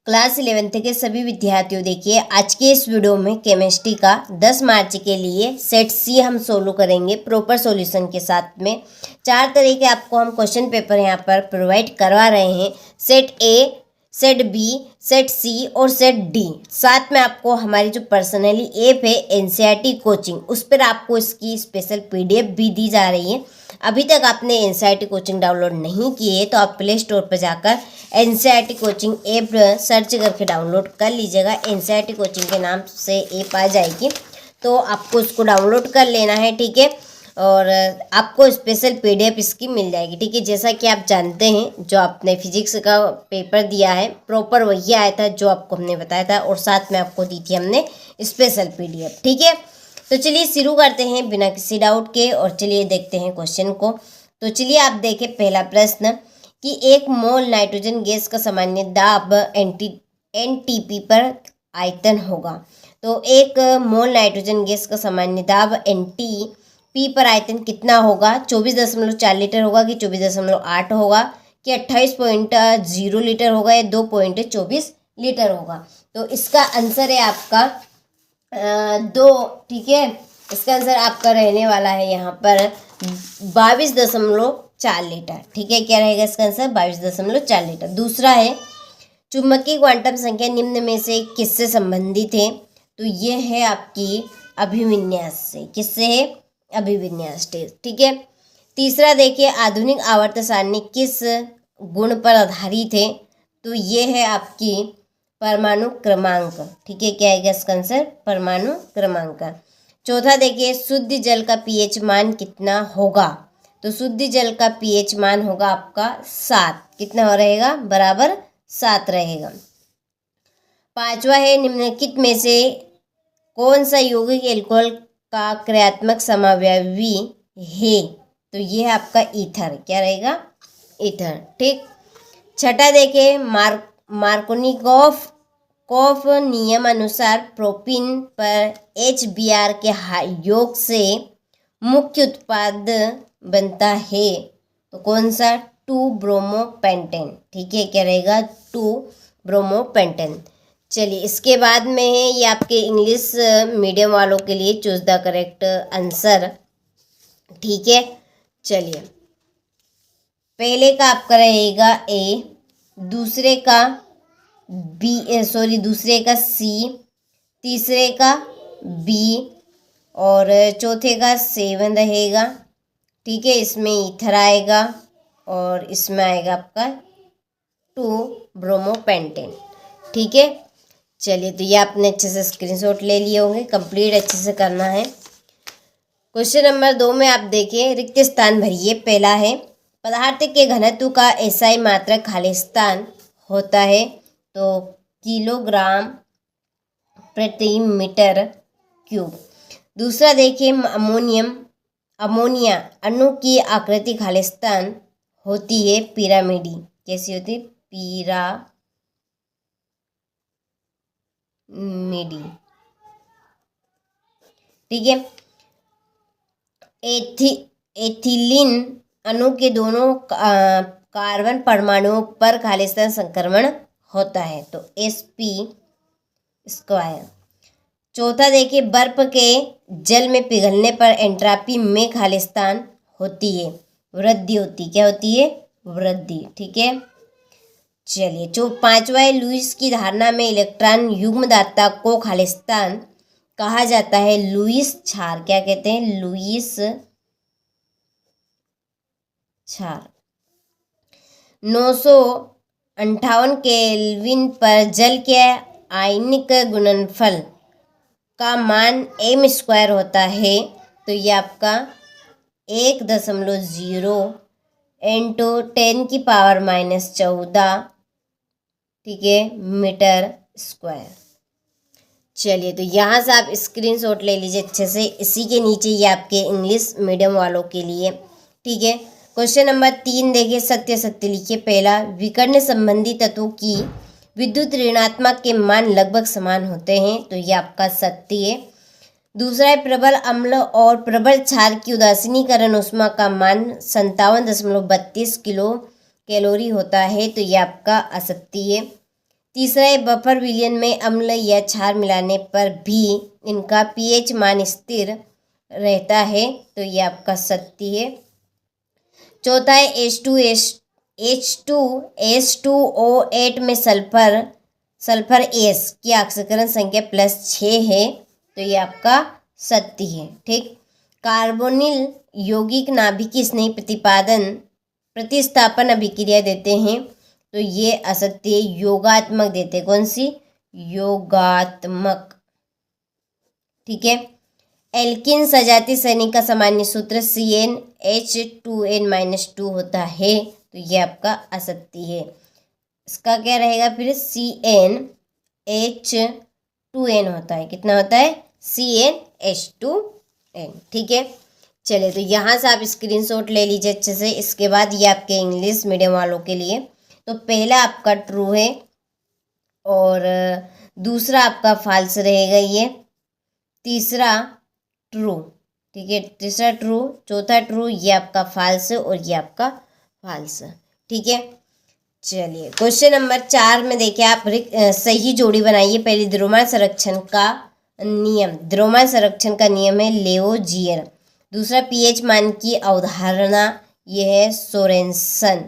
Class 11th के सभी विद्यार्थियों, देखिए आज के इस वीडियो में केमिस्ट्री का 10 मार्च के लिए सेट सी हम सोल्व करेंगे प्रॉपर सॉल्यूशन के साथ में। 4 तरह के आपको हम क्वेश्चन पेपर यहाँ पर प्रोवाइड करवा रहे हैं, set A, set B, set C और सेट डी। साथ में आपको हमारी जो पर्सनली ऐप है एनसीईआरटी कोचिंग, उस पर आपको इसकी स्पेशल पीडीएफ भी दी जा रही है। अभी तक आपने एनसीईआरटी कोचिंग डाउनलोड नहीं की है तो आप प्ले स्टोर पर जाकर एनसीईआरटी कोचिंग ऐप सर्च करके डाउनलोड कर लीजिएगा। एनसीईआरटी कोचिंग के नाम से ऐप आ जाएगी तो आपको उसको डाउनलोड कर लेना है, ठीक है। और आपको स्पेशल पीडीएफ इसकी मिल जाएगी, ठीक है। जैसा कि आप जानते हैं, जो आपने फिजिक्स का पेपर दिया है प्रॉपर वही आया था जो आपको हमने बताया था, और साथ में आपको दी थी हमने स्पेशल पीडीएफ, ठीक है। तो चलिए शुरू करते हैं बिना किसी डाउट के, और चलिए देखते हैं क्वेश्चन को। तो चलिए आप देखें पहला प्रश्न कि 1 मोल नाइट्रोजन गैस का सामान्य दाब एनटीपी पर आयतन होगा। तो 1 मोल नाइट्रोजन गैस का सामान्य दाब एनटीपी पर आयतन कितना होगा? 24.4 लीटर होगा कि 24.8 होगा कि 28.0 लीटर होगा या 2.24 लीटर होगा? तो इसका आंसर है आपका 2, ठीक है। इसका आंसर आपका रहने वाला है यहाँ पर 22.4 लीटर, ठीक है। क्या रहेगा इसका आंसर? 22.4 लीटर। दूसरा है चुंबकीय क्वांटम संख्या निम्न में से किससे संबंधित है? तो ये है आपकी अभिविन्यास से। किससे है? अभिविन्यास, ठीक है। तीसरा देखिए आधुनिक आवर्त सारणी किस गुण पर आधारित है? तो ये है आपकी परमाणु क्रमांक, ठीक है। क्या है इसका आंसर? परमाणु क्रमांक। चौथा देखिए शुद्ध जल का पीएच मान कितना होगा? तो शुद्ध जल का पीएच मान होगा आपका 7। कितना हो रहेगा? बराबर 7 रहेगा। पांचवा है निम्नलिखित में से कौन सा यौगिक एल्कोहल का क्रियात्मक समावयवी है? तो ये है आपका ईथर। क्या रहेगा? ईथर, ठीक। छठा देखिए मार्कोनिकॉफ नियम अनुसार प्रोपीन पर HBr के योग से मुख्य उत्पाद बनता है। तो कौन सा? 2-ब्रोमोपेंटेन, ठीक है। क्या रहेगा? 2-ब्रोमोपेंटेन। चलिए इसके बाद में है ये आपके इंग्लिश मीडियम वालों के लिए चूज द करेक्ट आंसर, ठीक है। चलिए पहले का आपका रहेगा ए, दूसरे का दूसरे का सी, तीसरे का बी और चौथे का 7 रहेगा, ठीक है। इसमें ईथर आएगा और इसमें आएगा आपका 2-ब्रोमोपेंटेन, ठीक है। चलिए तो ये आपने अच्छे से स्क्रीनशॉट ले लिए होंगे, कंप्लीट अच्छे से करना है। क्वेश्चन नंबर 2 में आप देखिए रिक्त स्थान भरिए। पहला है पदार्थ के घनत्व का एसआई मात्रक खाली स्थान होता है तो किलोग्राम प्रति मीटर क्यूब। दूसरा देखिए अमोनिया अणु की आकृति खाली स्थान होती है पिरामिडी। कैसी होती है? पिरामिडी, ठीक है। एथिलीन अणु के दोनों कार्बन परमाणुओं पर खाली स्थान संक्रमण होता है तो sp²। चौथा देखिए बर्फ के जल में पिघलने पर एंट्रॉपी में खाली स्थान होती है वृद्धि होती। क्या होती है? वृद्धि, ठीक है। चलिए जो पांचवा है लुईस की धारणा में इलेक्ट्रॉन युग्मदाता को खाली स्थान कहा जाता है लुईस क्षार। क्या कहते हैं? लुईस क्षार। 958 केल्विन पर जल के आयनिक गुणनफल का मान m² होता है तो ये आपका 1.0 × 10⁻⁻14, ठीक है, मीटर स्क्वायर। चलिए तो यहाँ से आप स्क्रीनशॉट ले लीजिए अच्छे से। इसी के नीचे ये आपके इंग्लिश मीडियम वालों के लिए, ठीक है। क्वेश्चन नंबर 3 देखिए सत्य सत्य लिखिए। पहला विकर्ण संबंधी तत्वों की विद्युत ऋणात्मक के मान लगभग समान होते हैं तो ये आपका सत्य है। दूसरा है प्रबल अम्ल और प्रबल क्षार की उदासीनीकरण ऊष्मा का मान 57.32 किलो कैलोरी होता है तो ये आपका असत्य है। तीसरा है बफर विलयन में अम्ल या क्षार मिलाने पर भी इनका पीएच मान स्थिर रहता है, तो ये आपका सत्य है। चौथा है H2SO8 में सल्फर एस की ऑक्सीकरण संख्या +6 है, तो ये आपका सत्य है। ठीक। कार्बोनिल यौगिक नाभिकीय स्नेह प्रतिस्थापन अभिक्रिया देते हैं, तो ये असत्य, योगात्मक देते। कौन सी? योगात्मक। ठीक है। एल्किन सजातीय श्रेणी का सामान्य सूत्र CnH2n-2 होता है, तो ये आपका असत्य है। इसका क्या रहेगा फिर? CnH2n होता है। कितना होता है? CnH2n। ठीक है। चलिए, तो यहाँ से आप स्क्रीनशॉट ले लीजिए अच्छे से। इसके बाद ये आपके इंग्लिश मीडियम वालों के लिए, तो पहला आपका ट्रू है और दूसरा आपका फॉल्स रहेगा, ये तीसरा ट्रू। ठीक है, तीसरा ट्रू, चौथा ट्रू, ये आपका फॉल्स है और ये आपका फॉल्स। ठीक है। चलिए, क्वेश्चन नंबर 4 में देखिए आप सही जोड़ी बनाइए। पहले द्रव्यमान संरक्षण का नियम है लेओजीयर। दूसरा पीएच मान की अवधारणा, ये है सोरेनसन।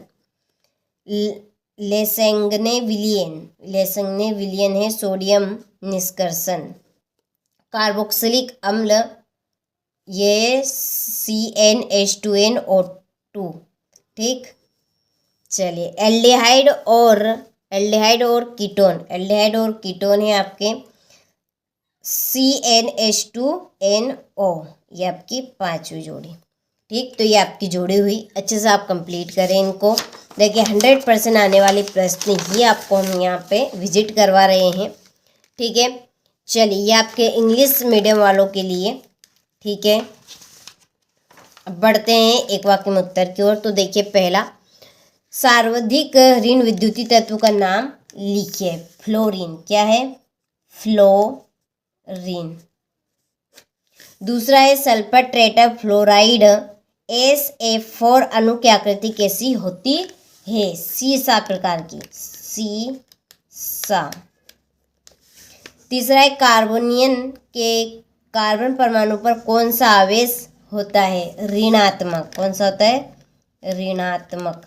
लेसेंगने विलियन है सोडियम निष्कर्षण। कार्बोक्सिलिक अम्ल, ये CnH2nO2। ठीक। चलिए, एल्डिहाइड और कीटोन है आपके CnH2nO, ये आपकी 5वीं जोड़ी। ठीक, तो ये आपकी जोड़ी हुई। अच्छे से आप कंप्लीट करें इनको। देखिए 100% आने वाले प्रश्न ही आपको हम यहाँ पे विजिट करवा रहे हैं। ठीक है। चलिए, ये आपके इंग्लिश मीडियम वालों के लिए। ठीक है। अब बढ़ते हैं एक वाक्य में उत्तर की ओर। तो देखिए पहला, सर्वाधिक ऋण विद्युतीय तत्व का नाम लिखिए। फ्लोरीन। क्या है? फ्लोरीन। दूसरा है सल्फर टेट्राफ्लोराइड SA4 अणु की आकृति कैसी होती है? सीसा प्रकार की, सीसा। तीसरा है कार्बोनियन के कार्बन परमाणु पर कौन सा आवेश होता है? ऋणात्मक। कौन सा होता है? ऋणात्मक।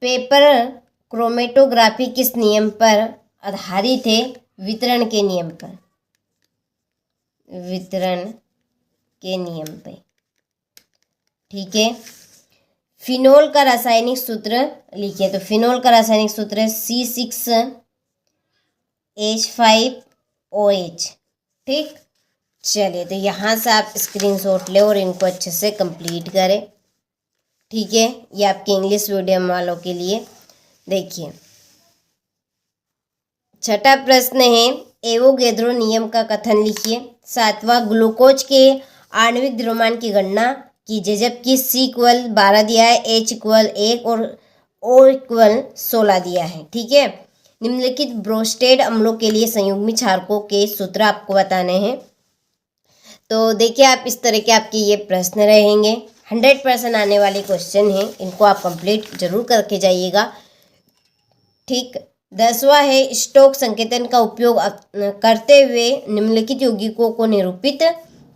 पेपर क्रोमेटोग्राफी किस नियम पर आधारित है? वितरण के नियम पर। वितरण के नियम पे। ठीक है। फिनोल का रासायनिक सूत्र लिखिए। तो फिनोल का रासायनिक सूत्र है C6H5OH। ठीक। चलिए, तो यहाँ से आप स्क्रीनशॉट ले और इनको अच्छे से कंप्लीट करें। ठीक है। ये आपके इंग्लिश मीडियम वालों के लिए। देखिए छठा प्रश्न है, एवोगैड्रो नियम का कथन लिखिए। 7वां, ग्लूकोज के आणविक द्रव्यमान की गणना कीजिए, जबकि C=12 दिया है, H=1 और O=16 दिया है। ठीक है। निम्नलिखित ब्रोस्टेड अम्लों के लिए संयुग्मी क्षारकों के सूत्र आपको बताने हैं। तो देखिए आप इस तरह के आपके ये प्रश्न रहेंगे। 100% आने वाले क्वेश्चन हैं, इनको आप कंप्लीट जरूर करके जाइएगा। ठीक। 10वां है, स्टोक संकेतन का उपयोग करते हुए निम्नलिखित यौगिकों को निरूपित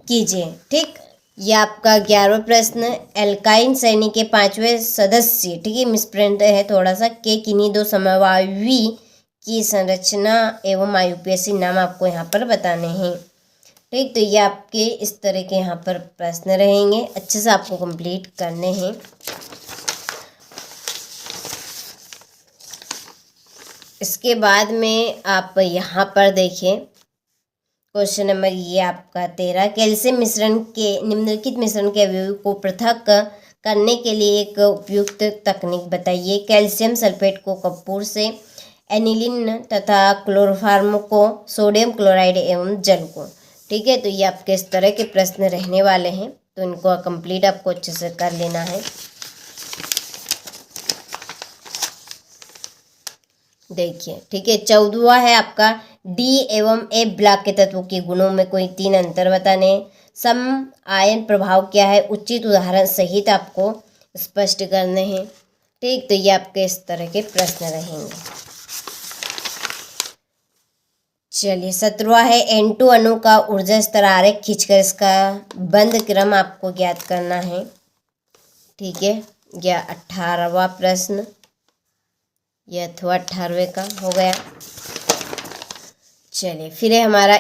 कीजिए। ठीक। ये आपका 11वां प्रश्न, एल्काइन श्रेणी के 5वें सदस्य, ठीक है, मिसप्रिंट है थोड़ा सा, के किन्हीं दो समवायवी की संरचना एवं आयुपेशी नाम आपको यहाँ पर बताने हैं। ठीक। तो ये आपके इस तरह के यहाँ पर प्रश्न रहेंगे, अच्छे से आपको कंप्लीट करने हैं। इसके बाद में आप यहाँ पर देखें क्वेश्चन नंबर ये आपका 13, कैल्शियम मिश्रण के निम्नलिखित मिश्रण के अवयवों को पृथक करने के लिए एक उपयुक्त तकनीक बताइए। कैल्शियम सल्फेट को कपूर से, एनिलीन तथा क्लोरोफॉर्म को सोडियम क्लोराइड एवं जल को। ठीक है। तो ये आपके इस तरह के प्रश्न रहने वाले हैं, तो इनको कंप्लीट आपको अच्छे से कर लेना है। देखिए ठीक है। 14वां है आपका, डी एवं ए ब्लॉक के तत्वों के गुणों में कोई 3 अंतर बताने। सम आयन प्रभाव क्या है? उचित उदाहरण सहित आपको स्पष्ट करने हैं। ठीक, तो ये आपके इस तरह के प्रश्न रहेंगे। चलिए 17वां है N2 अणु का ऊर्जा स्तर आरेख खींचकर इसका बंद क्रम आपको ज्ञात करना है। ठीक है, या 18वां प्रश्न, यह अथवा 18वें का हो गया। चलिए फिर है हमारा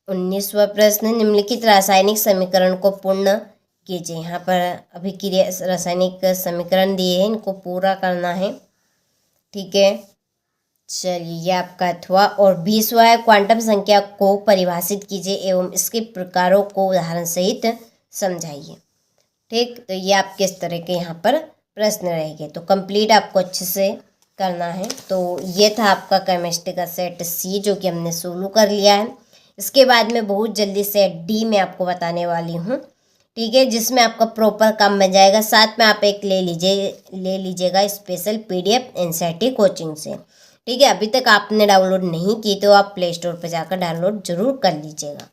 19वां प्रश्न, निम्नलिखित रासायनिक समीकरण को पूर्ण कीजिए। यहाँ पर अभिक्रिया रासायनिक समीकरण दिए हैं, इनको पूरा करना है। ठीक है, चलिए ये आपका अथवा। और 20वां है, क्वांटम संख्या को परिभाषित कीजिए एवं इसके प्रकारों को उदाहरण सहित समझाइए। ठीक, तो ये आपके इस तरह के यहाँ पर प्रश्न रहेंगे, तो कंप्लीट आपको अच्छे से करना है। तो ये था आपका केमिस्ट्री का सेट सी, जो कि हमने सोल्व कर लिया है। इसके बाद में बहुत जल्दी सेट डी में आपको बताने वाली हूँ। ठीक है, जिसमें आपका प्रॉपर काम बन जाएगा। साथ में आप एक ले लीजिएगा स्पेशल PDF एनसीईआरटी कोचिंग से। ठीक है, अभी तक आपने डाउनलोड नहीं की तो आप प्ले स्टोर पर जाकर डाउनलोड जरूर कर लीजिएगा।